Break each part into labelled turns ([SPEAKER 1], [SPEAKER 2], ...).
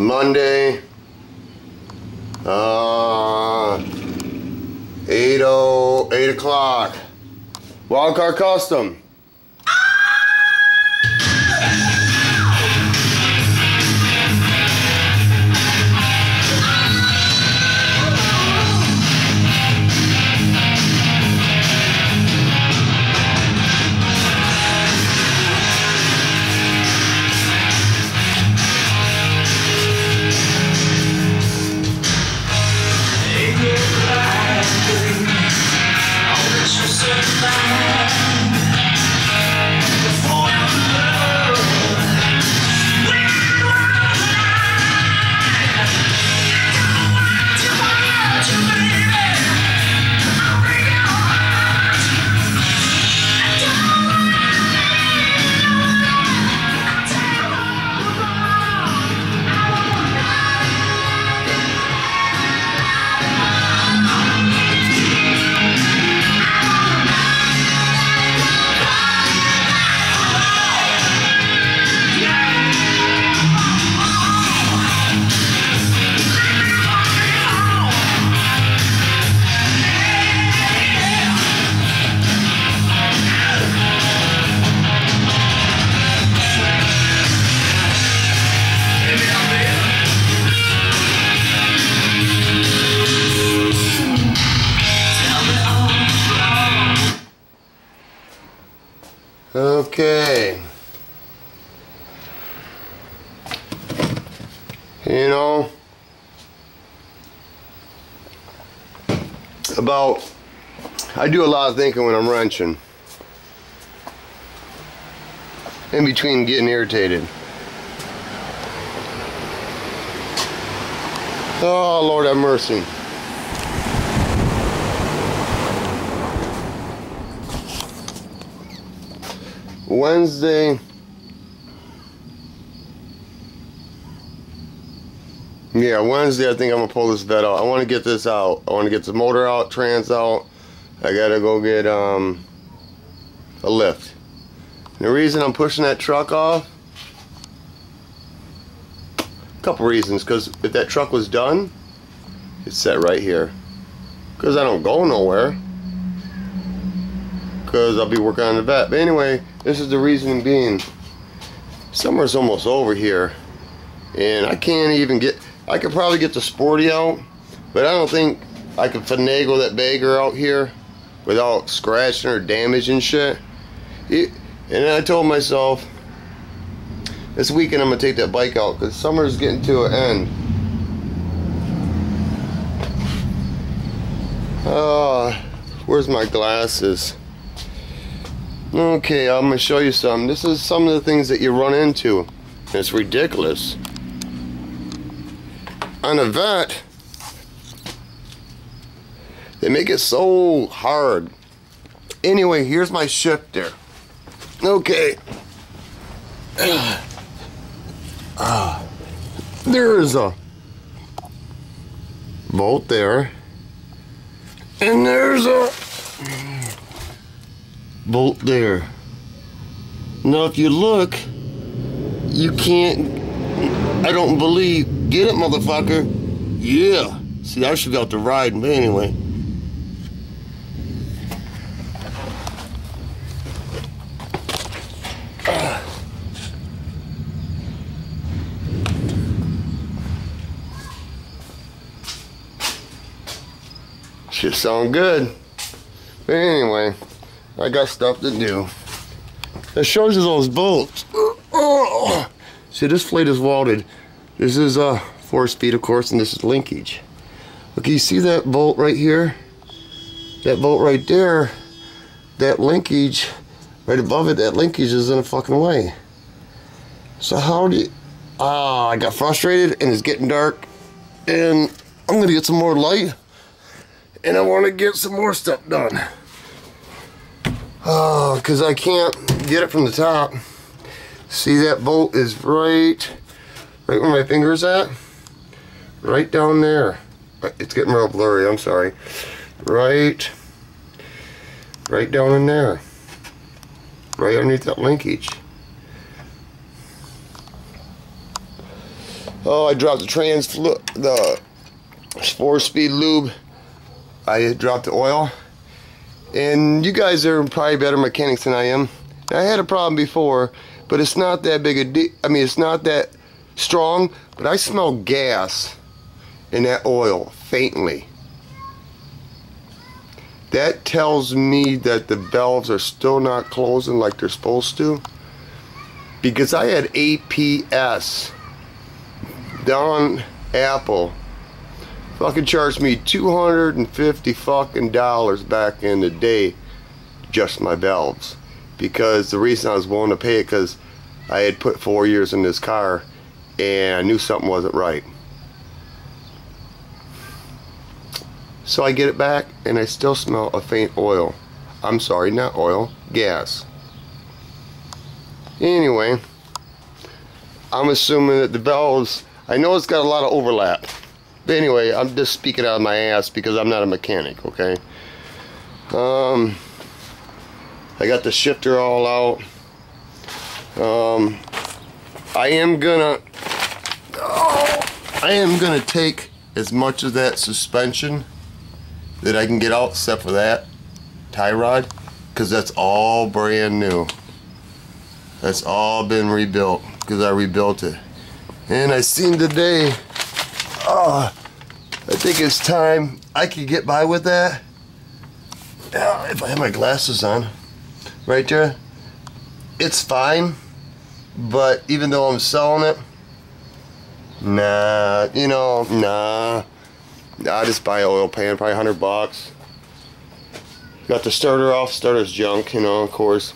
[SPEAKER 1] Monday, 8 o'clock. Wildcard Custom. Okay. You know, I do a lot of thinking when I'm wrenching. In between getting irritated. Oh, Lord have mercy. Wednesday. Yeah, Wednesday I think I'm gonna pull this VETTE out. I want to get this out. I want to get the motor out, trans out. I gotta go get a lift. And the reason I'm pushing that truck off, a couple reasons. Because if that truck was done, it's set right here. Because I don't go nowhere. Because I'll be working on the VETTE. But anyway, this is the reason being. Summer's almost over here, and I can't even get. I could probably get the Sporty out, but I don't think I could finagle that bagger out here without scratching or damaging shit. And then I told myself, this weekend I'm gonna take that bike out because summer's getting to an end. Where's my glasses? Okay, I'm gonna show you some. This is some of the things that you run into. And it's ridiculous. On a VETTE, they make it so hard. Anyway, here's my shifter. Okay. There's a bolt there. And there's a bolt there. Now if you look, you can't, I don't believe, get it motherfucker. Yeah. See, I should be out to ride, but anyway. Should sound good. But anyway, I got stuff to do. That shows you those bolts. See, this plate is welded. This is 4-speed, of course, and this is linkage. Okay, you see that bolt right here? That bolt right there, that linkage, right above it, that linkage is in the fucking way. So how do you... I got frustrated, and it's getting dark, and I'm gonna get some more light, and I want to get some more stuff done. Because I can't get it from the top. See, that bolt is right where my finger's at? Right down there. It's getting real blurry, I'm sorry. Right down in there. Right underneath that linkage. Oh, I dropped the the 4-speed lube. I dropped the oil. And you guys are probably better mechanics than I am. I had a problem before, but it's not that big a deal. I mean, it's not that strong, but I smell gas in that oil faintly. That tells me that the valves are still not closing like they're supposed to. Because I had APS down Apple fucking charged me $250 fucking back in the day, just my valves. Because the reason I was willing to pay it, because I had put 4 years in this car and I knew something wasn't right. So I get it back and I still smell a faint oil. I'm sorry, not oil, gas. Anyway, I'm assuming that the valves, I know it's got a lot of overlap. But anyway, I'm just speaking out of my ass because I'm not a mechanic, okay? I got the shifter all out. I am gonna take as much of that suspension that I can get out, except for that tie rod, because that's all brand new. That's all been rebuilt, because I rebuilt it. And I seen today, I think it's time I could get by with that. If I have my glasses on, right there, it's fine. But even though I'm selling it, nah, you know, nah. I just buy oil pan, probably $100. Got the starter off. Starter's junk, you know, of course.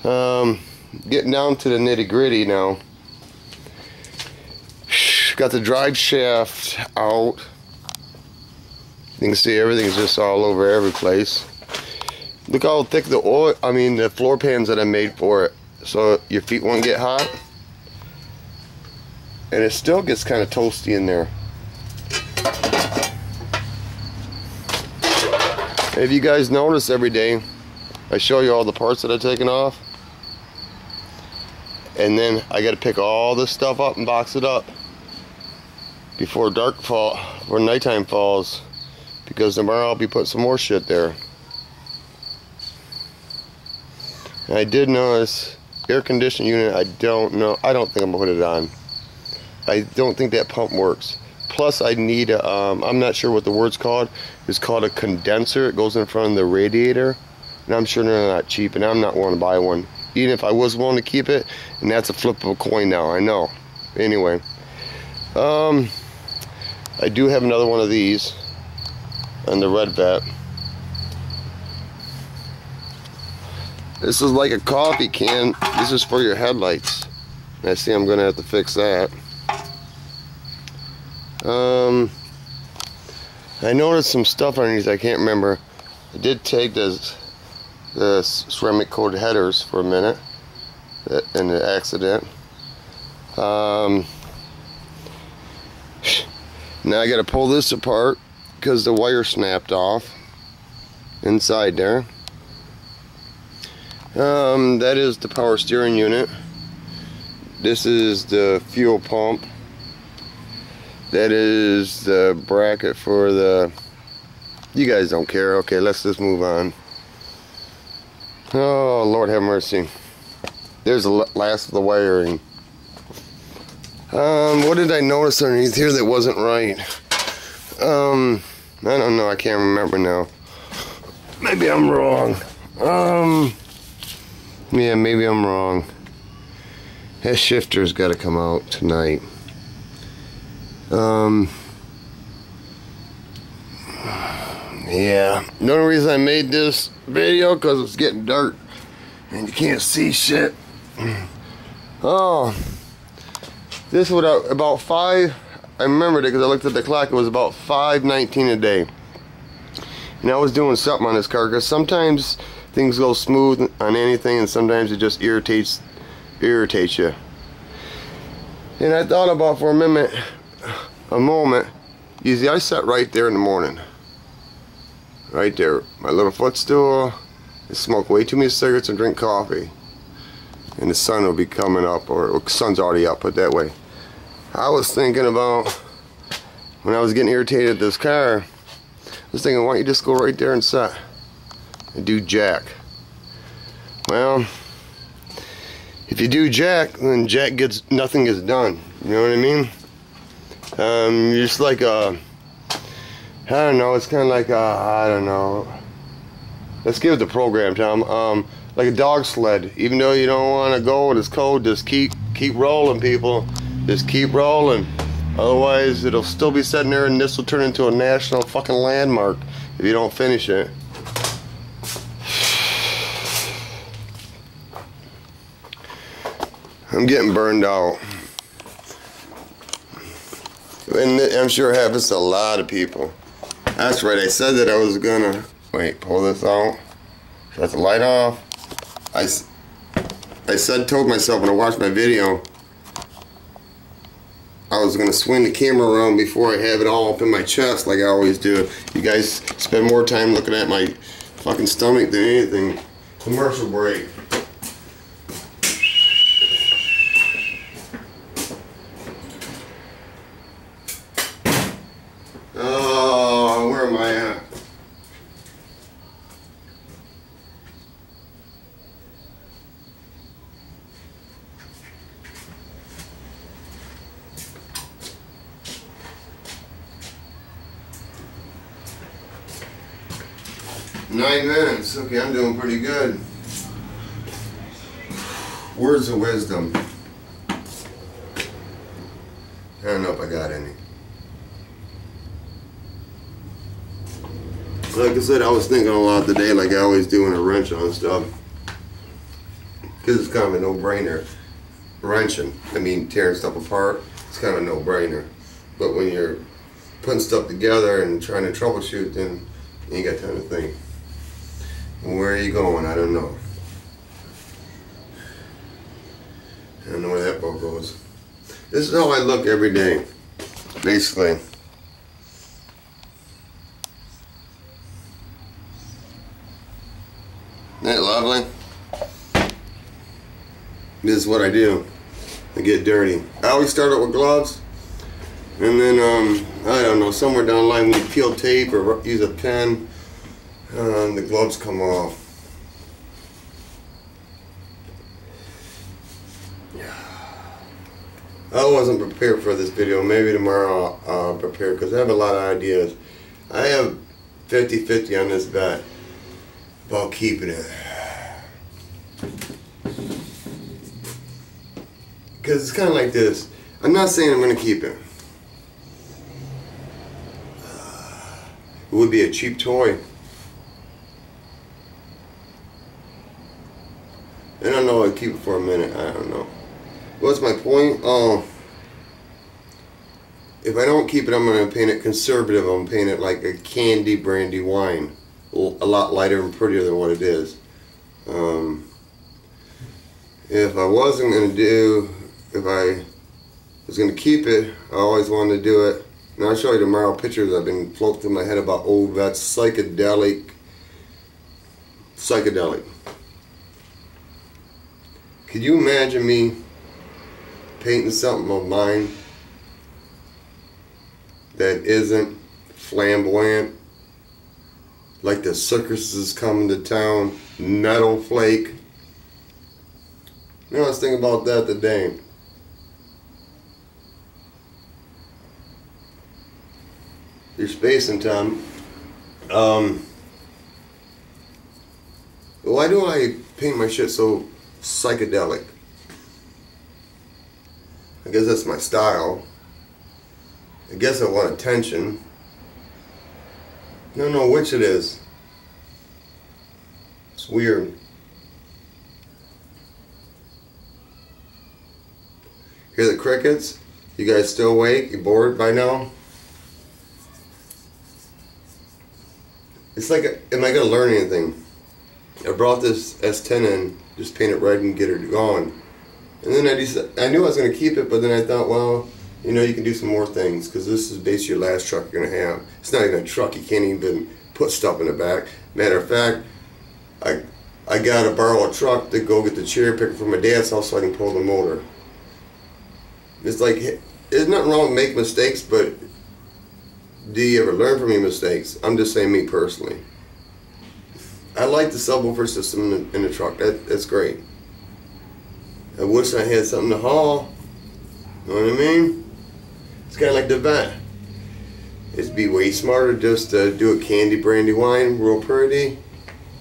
[SPEAKER 1] Getting down to the nitty gritty now. Got the drive shaft out. You can see everything's just all over every place. Look how thick the oil, the floor pans that I made for it, so your feet won't get hot. And it still gets kind of toasty in there. If you guys notice, every day I show you all the parts that I've taken off, and then I got to pick all this stuff up and box it up before nighttime falls, because tomorrow I'll be putting some more shit there. And I did notice air conditioning unit. I don't think I'm gonna put it on. I don't think that pump works. Plus I need a, I'm not sure what the word's called. It's called a condenser. It goes in front of the radiator, and I'm sure they're not cheap, and I'm not willing to buy one, even if I was willing to keep it. And that's a flip of a coin now, I know. Anyway, I do have another one of these on the red vet. This is like a coffee can. This is for your headlights. I see I'm gonna have to fix that. I noticed some stuff underneath. I can't remember. I did take the ceramic coated headers for a minute in the accident. Now I got to pull this apart because the wire snapped off inside there. That is the power steering unit. This is the fuel pump. That is the bracket for the... You guys don't care. Okay, let's just move on. Oh, Lord have mercy. There's the last of the wiring. What did I notice underneath here that wasn't right? I don't know. I can't remember now. Maybe I'm wrong. Yeah, maybe I'm wrong. That shifter's got to come out tonight. Yeah, the only reason I made this video because it's getting dark and you can't see shit. Oh, this was about 5. I remembered it because I looked at the clock. It was about 5:19 a day, and I was doing something on this car because sometimes things go smooth on anything, and sometimes it just irritates you. And I thought about for a moment. You see, I sat right there in the morning. Right there, my little footstool. I smoke way too many cigarettes and drink coffee. And the sun will be coming up, or the sun's already up, put it that way. I was thinking about, when I was getting irritated at this car, I was thinking, why don't you just go right there and set and do jack? Well, if you do jack, then jack gets, nothing gets done. You know what I mean? You're just like a, I don't know, it's kind of like a, I don't know. Let's give it the program, Tom. Like a dog sled. Even though you don't want to go with this code, just keep rolling, people. Just keep rolling. Otherwise, it'll still be sitting there, and this will turn into a national fucking landmark if you don't finish it. I'm getting burned out. And I'm sure it happens to a lot of people. That's right, I said that I was gonna, wait, pull this out. Shut the light off. Told myself when I watched my video, I was gonna swing the camera around before I have it all up in my chest like I always do. You guys spend more time looking at my fucking stomach than anything. Commercial break. Oh, where am I at? Nine minutes. Okay, I'm doing pretty good. Words of wisdom. I don't know if I got any. Like I said, I was thinking a lot today, like I always do when I wrench on stuff. Because it's kind of a no-brainer. Wrenching, I mean tearing stuff apart, it's kind of a no-brainer. But when you're putting stuff together and trying to troubleshoot, then you ain't got time to think. And where are you going? I don't know. I don't know where that boat goes. This is how I look every day, basically. Isn't that lovely? This is what I do. I get dirty. I always start out with gloves, and then I don't know, somewhere down the line when you peel tape or use a pen, the gloves come off. I wasn't prepared for this video. Maybe tomorrow I'll prepare, because I have a lot of ideas. I have 50-50 on this bet about keeping it. Because it's kind of like this. I'm not saying I'm going to keep it. It would be a cheap toy. I don't know, I'd keep it for a minute. I don't know. What's my point? If I don't keep it, I'm going to paint it conservative. I'm going to paint it like a candy brandy wine. A lot lighter and prettier than what it is. If I wasn't going to do, if I was going to keep it, I always wanted to do it. And I'll show you tomorrow pictures I've been floating through my head about old VETTE psychedelic. Could you imagine me painting something of mine that isn't flamboyant, like the circuses coming to town, metal flake? You know, I was thinking about that today. Your space and time. Why do I paint my shit so psychedelic? I guess that's my style. I guess I want attention. I don't know which it is. It's weird. Hear the crickets? You guys still awake? You bored by now? It's like, am I going to learn anything? I brought this S10 in, just paint it red and get it going. And then I knew I was going to keep it, but then I thought, well, you know, you can do some more things, because this is basically your last truck you're going to have. It's not even a truck. You can't even put stuff in the back. Matter of fact, I got to borrow a truck to go get the cherry picker from my dad's house so I can pull the motor. It's like there's nothing wrong with making mistakes, but do you ever learn from your mistakes? I'm just saying me personally. I like the subwoofer system in the truck. That's great. I wish I had something to haul. You know what I mean? It's kind of like the VETTE. It'd be way smarter just to do a candy brandy wine, real pretty.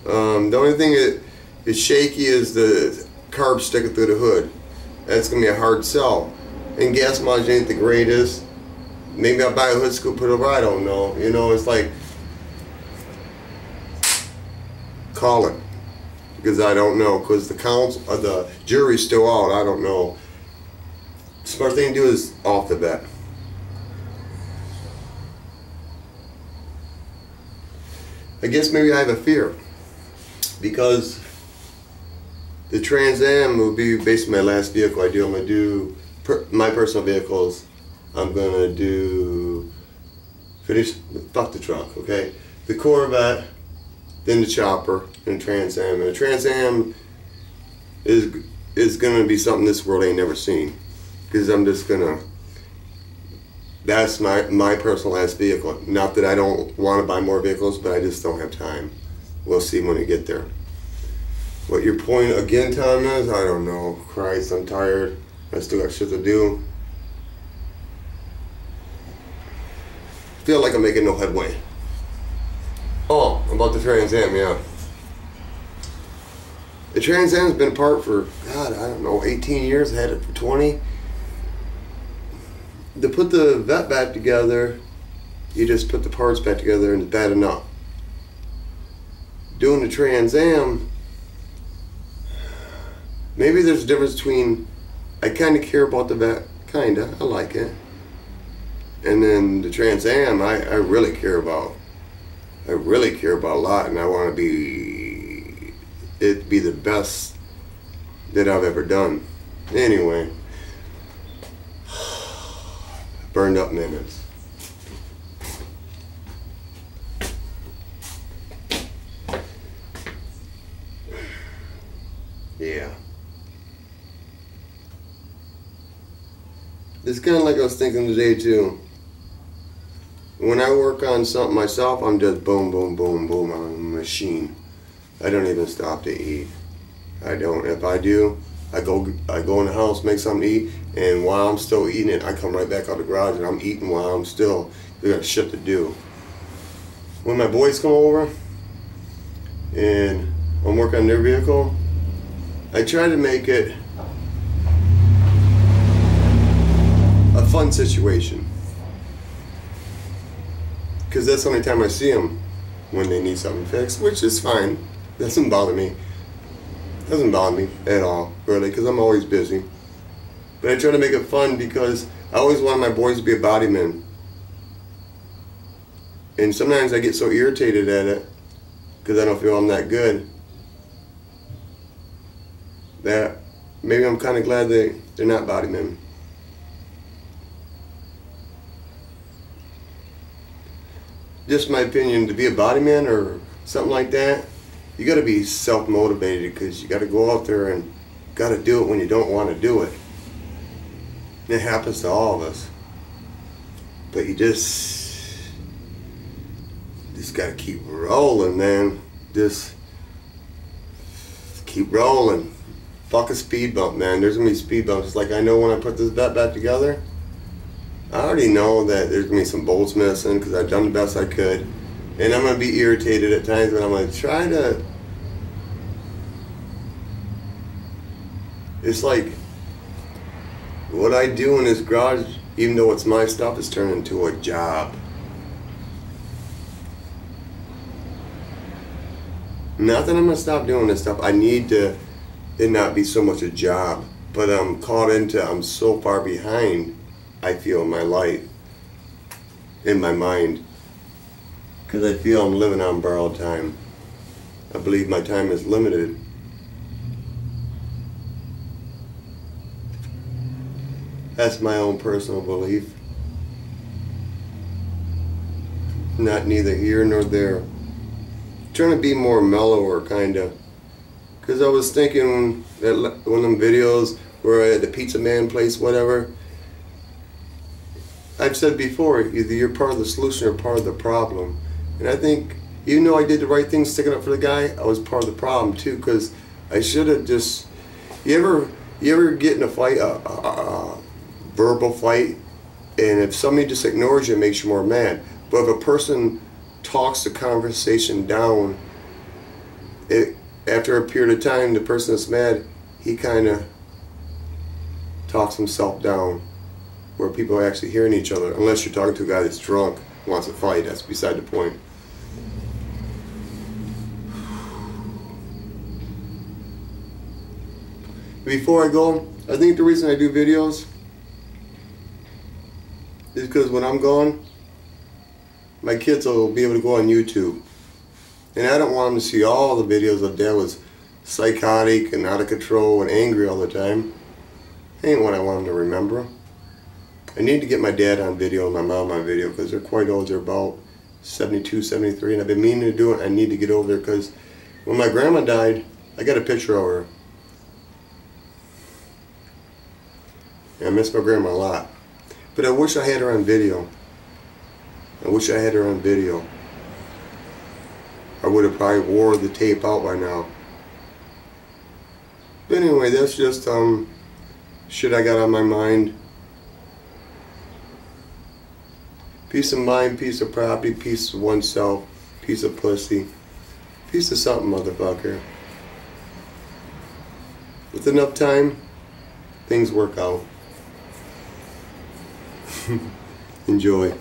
[SPEAKER 1] The only thing that is shaky is the carb sticking through the hood. That's gonna be a hard sell. And gas mileage ain't the greatest. Maybe I'll buy a hood scoop, put it over. I don't know. You know, it's like, call it, because I don't know. Because the jury's still out. I don't know. Smart thing to do is off the bat. I guess maybe I have a fear, because the Trans Am will be basically my last vehicle I do. I'm going to do my personal vehicles. I'm going to do fuck the truck, okay? The Corvette, then the chopper, and the Trans Am. And the Trans Am is going to be something this world ain't never seen, because I'm just going to, that's my personal last vehicle. Not that I don't want to buy more vehicles, but I just don't have time. We'll see when we get there. What your point again, Tom, is? I don't know. Christ, I'm tired. I still got shit to do. Feel like I'm making no headway. Oh, about the Trans Am, yeah. The Trans Am's been apart for, God, I don't know, 18 years. I had it for 20. To put the VETTE back together, you just put the parts back together and it's bad enough. Doing the Trans Am, maybe there's a difference between, I kind of care about the VETTE, kinda, I like it. And then the Trans Am, I really care about. I really care about a lot, and I want it be the best that I've ever done. Anyway. Burned up minutes. Yeah. It's kind of like I was thinking today too. When I work on something myself, I'm just boom, boom, boom, boom. I'm a machine. I don't even stop to eat. I don't. If I do, I go in the house, make something to eat, and while I'm still eating it, I come right back out the garage and I'm eating while I'm still, we got shit to do. When my boys come over and I'm working on their vehicle, I try to make it a fun situation. Because that's the only time I see them, when they need something fixed, which is fine. Doesn't bother me. Doesn't bother me at all, really, because I'm always busy. But I try to make it fun because I always want my boys to be a bodyman. And sometimes I get so irritated at it, because I don't feel I'm that good, that maybe I'm kind of glad they're not bodymen. Just my opinion, to be a bodyman or something like that, you got to be self-motivated, because you got to go out there and got to do it when you don't want to do it. It happens to all of us. But you just got to keep rolling, man. Just keep rolling. Fuck a speed bump, man. There's going to be speed bumps. It's like I know when I put this VETTE back together, I already know that there's going to be some bolts missing because I've done the best I could. And I'm going to be irritated at times, but I'm going to try to... It's like what I do in this garage, even though it's my stuff, is turned into a job. Not that I'm going to stop doing this stuff. I need to it not be so much a job. But I'm I'm so far behind, I feel, in my life, in my mind. Because I feel I'm living on borrowed time. I believe my time is limited. That's my own personal belief. Not neither here nor there. Trying to be more mellower, kinda. Because I was thinking that one of them videos where at the pizza man place, whatever, I've said before, either you're part of the solution or part of the problem. And I think, even though I did the right thing sticking up for the guy, I was part of the problem too, because I should have just, you ever get in a fight, a verbal fight, and if somebody just ignores you, it makes you more mad. But if a person talks the conversation down, after a period of time, the person that's mad, he kind of talks himself down, where people are actually hearing each other. Unless you're talking to a guy that's drunk, wants to fight, that's beside the point. Before I go, I think the reason I do videos is because when I'm gone, my kids will be able to go on YouTube. And I don't want them to see all the videos of Dad was psychotic and out of control and angry all the time. Ain't what I want them to remember. I need to get my dad on video and my mom on video because they're quite old. They're about 72, 73, and I've been meaning to do it. I need to get over there because when my grandma died, I got a picture of her. And I miss my grandma a lot. But I wish I had her on video. I wish I had her on video. I would have probably wore the tape out by now. But anyway, that's just shit I got on my mind. Peace of mind, piece of property, piece of oneself, piece of pussy, piece of something, motherfucker. With enough time, things work out. Enjoy.